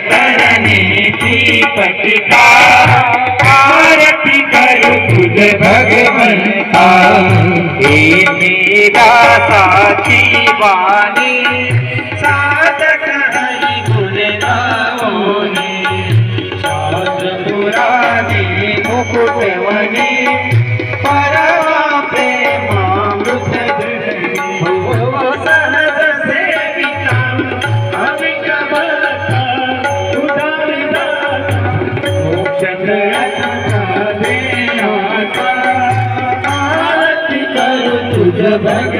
करण्याची पटिका आरती करू तुझ भगवंता हे दासाची वाणी साधक हरी गुण गावोनी शास्त्र पुराणे मुकुटवनी परवा प्रेमामृत सहज सेविता अविकमता उदारदाता मोक्षप्रदाता देनाता आरती करू तुझ भगवंता